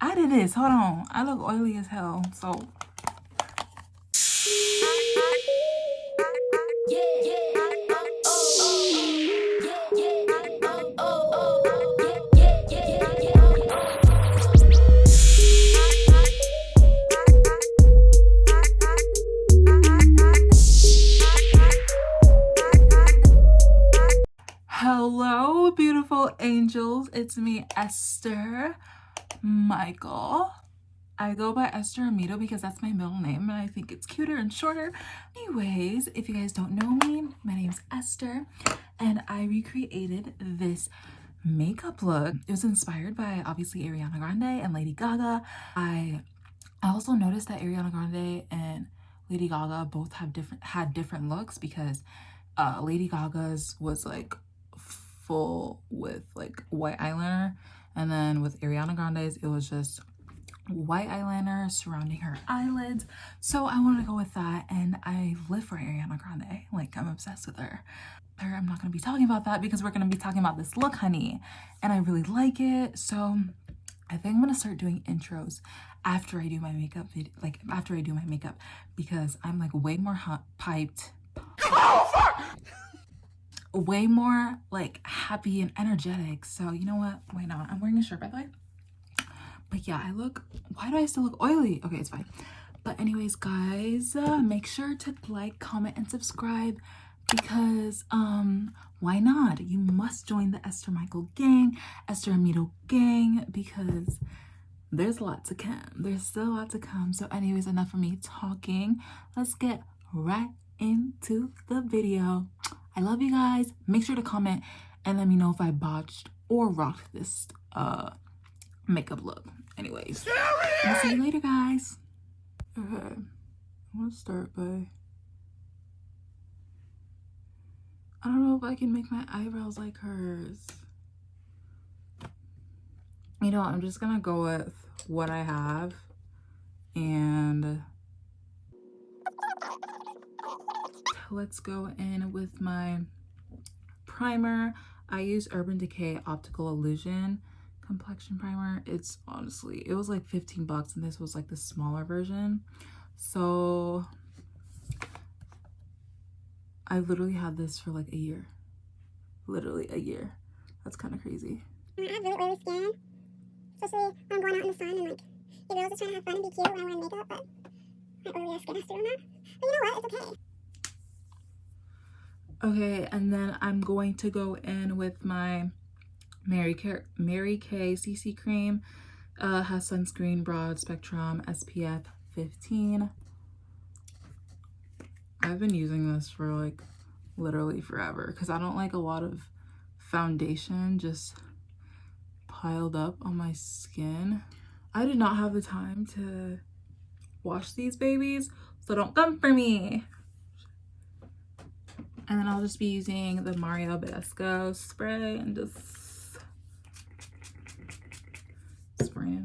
I did this. Hold on. I look oily as hell. So. Hello, beautiful angels. It's me, Esther Michael. I go by Esther Amito because that's my middle name and I think it's cuter and shorter. Anyways, if you guys don't know me, my name's Esther and I recreated this makeup look. It was inspired by obviously Ariana Grande and Lady Gaga. I also noticed that Ariana Grande and Lady Gaga both had different looks because Lady Gaga's was like full with like white eyeliner, and then with Ariana Grande's it was just white eyeliner surrounding her eyelids. So I wanted to go with that, and I live for Ariana Grande. Like, I'm obsessed with her. I'm not going to be talking about that because we're going to be talking about this look, honey, and I really like it. So I think I'm going to start doing intros after I do my makeup after I do my makeup, because I'm like way more piped. Oh, fuck! Way more like happy and energetic. So you know what, why not? I'm wearing a shirt, by the way. But yeah, why do I still look oily? Okay, it's fine. But anyways, guys, make sure to like, comment, and subscribe because why not? You must join the Esther Michael gang, Esther Amito gang, because there's a lot to come. There's still a lot to come. So anyways, enough of me talking. Let's get right into the video. I love you guys. Make sure to comment and let me know if I botched or rocked this makeup look. Anyways, I'll see you later, guys. Okay, I'm gonna start by, I don't know if I can make my eyebrows like hers. You know, I'm just gonna go with what I have, and let's go in with my primer. I use Urban Decay Optical Illusion complexion primer. It's honestly, it was like 15 bucks and this was like the smaller version. So I literally had this for like a year. Literally a year. That's kind of crazy. I have really oily skin, especially when I'm going out in the sun and like, your girls just trying to have fun and be cute when I'm wearing makeup, but my oily ass skin has to do that. But you know what, it's okay. Okay, and then I'm going to go in with my Mary Kay CC cream. Has sunscreen, broad spectrum, SPF 15. I've been using this for like literally forever because I don't like a lot of foundation just piled up on my skin. I did not have the time to wash these babies, so don't come for me. And then I'll just be using the Mario Badescu spray and just spraying it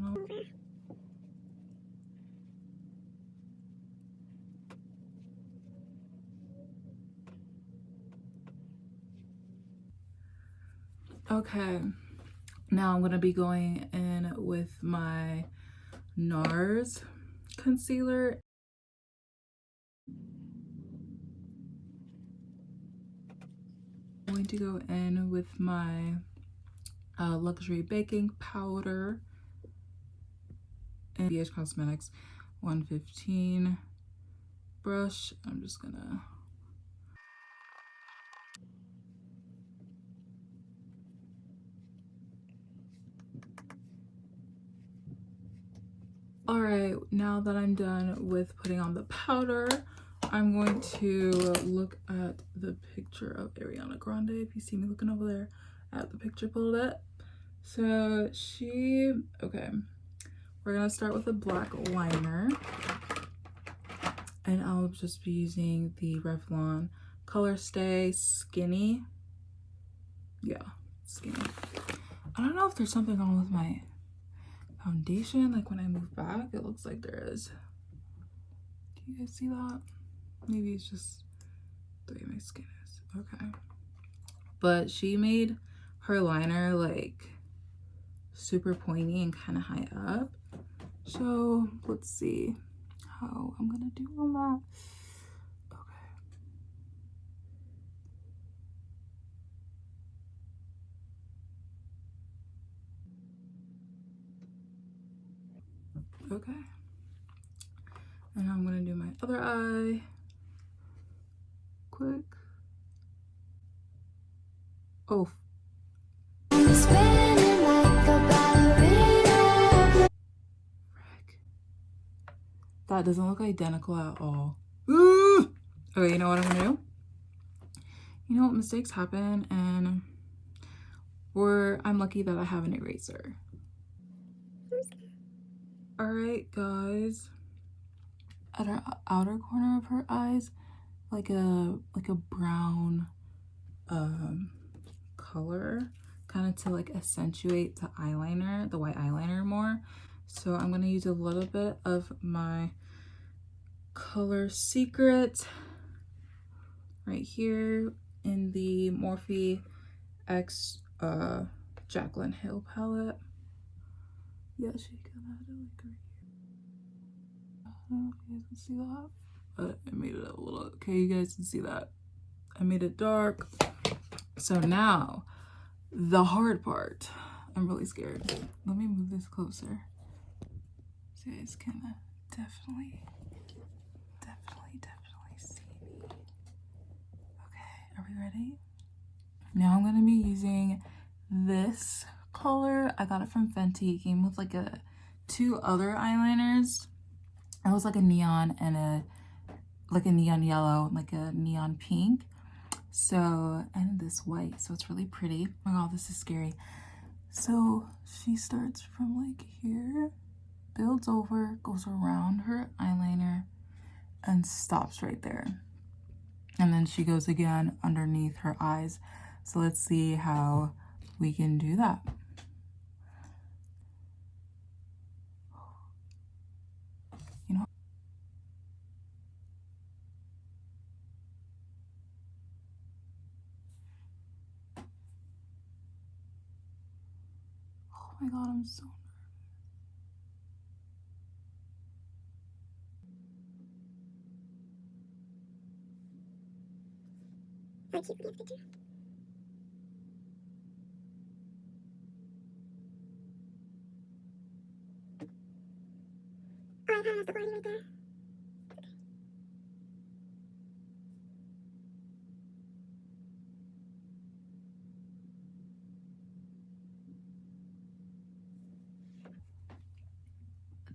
all. Okay, now I'm gonna be going in with my NARS concealer. I'm going to go in with my luxury baking powder and BH Cosmetics 115 brush. I'm just gonna all right, now that I'm done with putting on the powder, I'm going to look at the picture of Ariana Grande. If you see me looking over there at the picture pulled up. So okay, we're gonna start with a black liner, and I'll just be using the Revlon Color Stay Skinny. Yeah, skinny. I don't know if there's something wrong with my foundation. Like when I move back, it looks like there is. Do you guys see that? Maybe it's just the way my skin is. Okay. But she made her liner like super pointy and kind of high up. So let's see how I'm gonna do on that. Okay. And I'm gonna do my other eye quick. Oh. That doesn't look identical at all. Ooh! Okay, you know what I'm gonna do? You know what, mistakes happen, and I'm lucky that I have an eraser. Alright, guys. At her outer corner of her eyes, like a brown color, kind of to like accentuate the eyeliner, the white eyeliner more. So I'm gonna use a little bit of my Color Secret right here in the Morphe X Jaclyn Hill palette. Yeah, she kind of had it like right here. I don't know if you guys can see that, but I made it a little, okay, you guys can see that. I made it dark. So now, the hard part. I'm really scared. Let me move this closer so you guys can definitely see me. Okay, are we ready? Now I'm gonna be using this color. I got it from Fenty. It came with like two other eyeliners. It was like a neon and like a neon yellow and like a neon pink. So, and this white. So it's really pretty. Oh my god, this is scary. So she starts from like here, builds over, goes around her eyeliner, and stops right there. And then she goes again underneath her eyes. So let's see how we can do that. You know, oh my god, I'm so nervous. I'll keep looking at the picture. Oh, I kind of the body right there.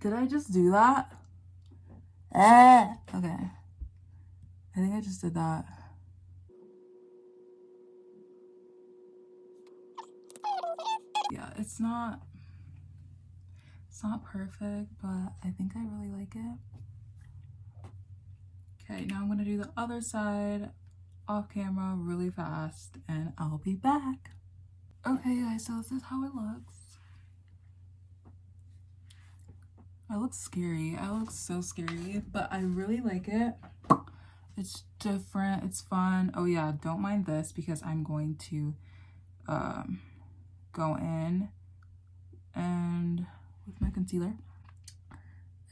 Did I just do that? Okay. I think I just did that. Yeah, it's not perfect, but I think I really like it. Okay, now I'm gonna do the other side off camera really fast and I'll be back. Okay guys, so this is how it looks. I look scary. I look so scary, but I really like it. It's different, it's fun. Oh yeah, don't mind this because I'm going to go in and with my concealer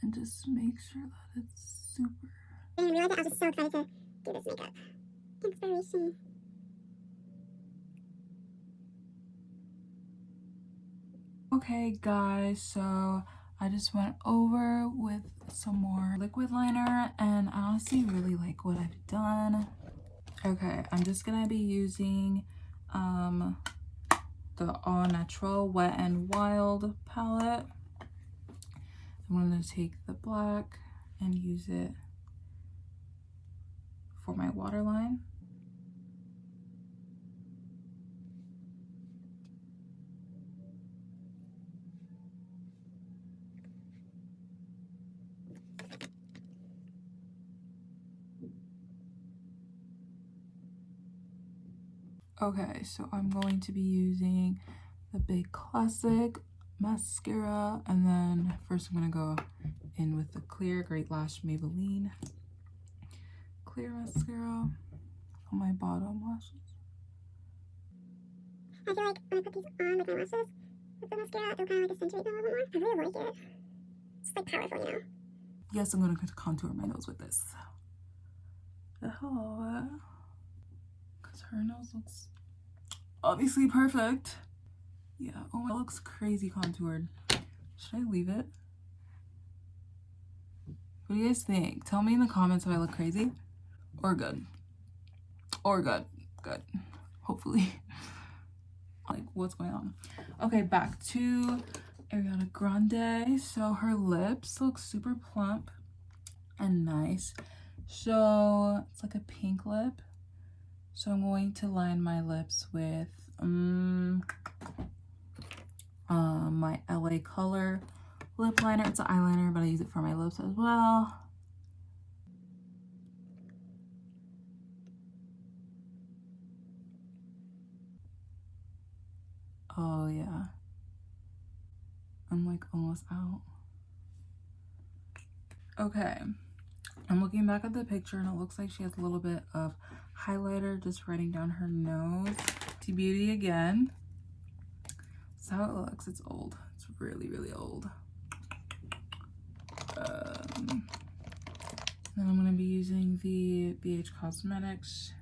and just make sure that it's super. I didn't realize that. I was just so excited to do this makeup. Inspiration. Okay guys, so I just went over with some more liquid liner and I honestly really like what I've done. Okay, I'm just gonna be using the All Natural Wet and Wild palette. I'm gonna take the black and use it for my waterline. Okay, so I'm going to be using the Big Classic mascara, and then first I'm gonna go in with the clear Great Lash Maybelline clear mascara on my bottom lashes. I feel like when I put these on with my lashes, with the mascara, it'll kind of like accentuate them a little bit more. I really like it. It's like powerful, you know? Yes, I'm gonna contour my nose with this. Oh, because her nose looks obviously perfect. Yeah, oh, it looks crazy contoured. Should I leave it? What do you guys think? Tell me in the comments if I look crazy or good. Or good. Good. Hopefully. Like, what's going on? Okay, back to Ariana Grande. So her lips look super plump and nice. So it's like a pink lip. So I'm going to line my lips with my LA Color lip liner. It's an eyeliner, but I use it for my lips as well. Oh yeah, I'm like almost out. Okay, I'm looking back at the picture and it looks like she has a little bit of highlighter just running down her nose. T Beauty again. That's how it looks. It's old. It's really, really old. Then I'm going to be using the BH Cosmetics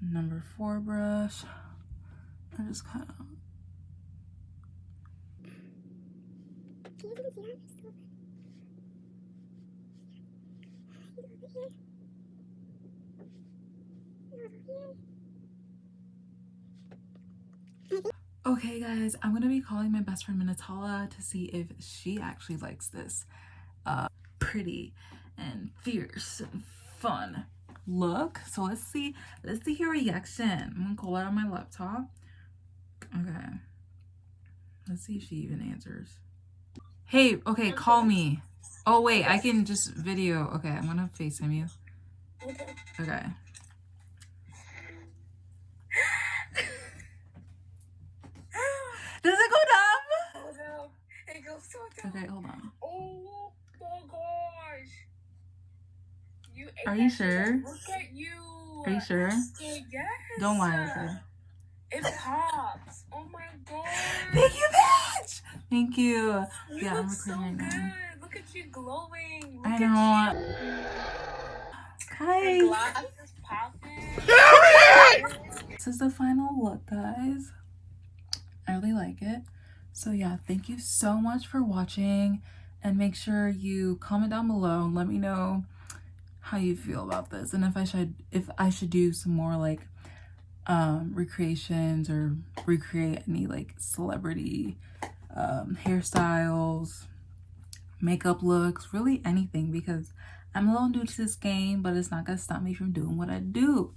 number 4 brush. I just kind of... Can you even see that? Okay guys, I'm going to be calling my best friend Minatala to see if she actually likes this pretty and fierce and fun look. So let's see her reaction. I'm gonna call it on my laptop. Okay, let's see if she even answers. Hey, okay, call me. Oh wait, I can just video. Okay, I'm gonna FaceTime you. Okay. Does it go dumb? Oh no, it goes so dumb. Okay, hold on. Oh my gosh. You Are you sure? Look at you. Are you sure? Yes. Don't lie, okay? It pops. Oh my god. Thank you, bitch! Thank you. You Yeah, look I'm so recording right good. now. Look at you glowing. Look I at know. you. Your Guys. glasses popping. This is the final look, guys. I really like it. So yeah, thank you so much for watching, and make sure you comment down below and let me know how you feel about this, and if I should do some more like recreations or recreate any like celebrity hairstyles, makeup looks, really anything, because I'm a little new to this game, but it's not gonna stop me from doing what I do.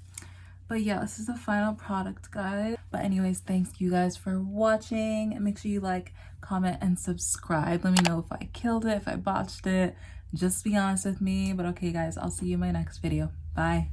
But yeah, this is the final product, guys. But anyways, thanks you guys for watching, and make sure you like, comment, and subscribe. Let me know if I killed it, if I botched it. Just be honest with me. But okay guys, I'll see you in my next video. Bye.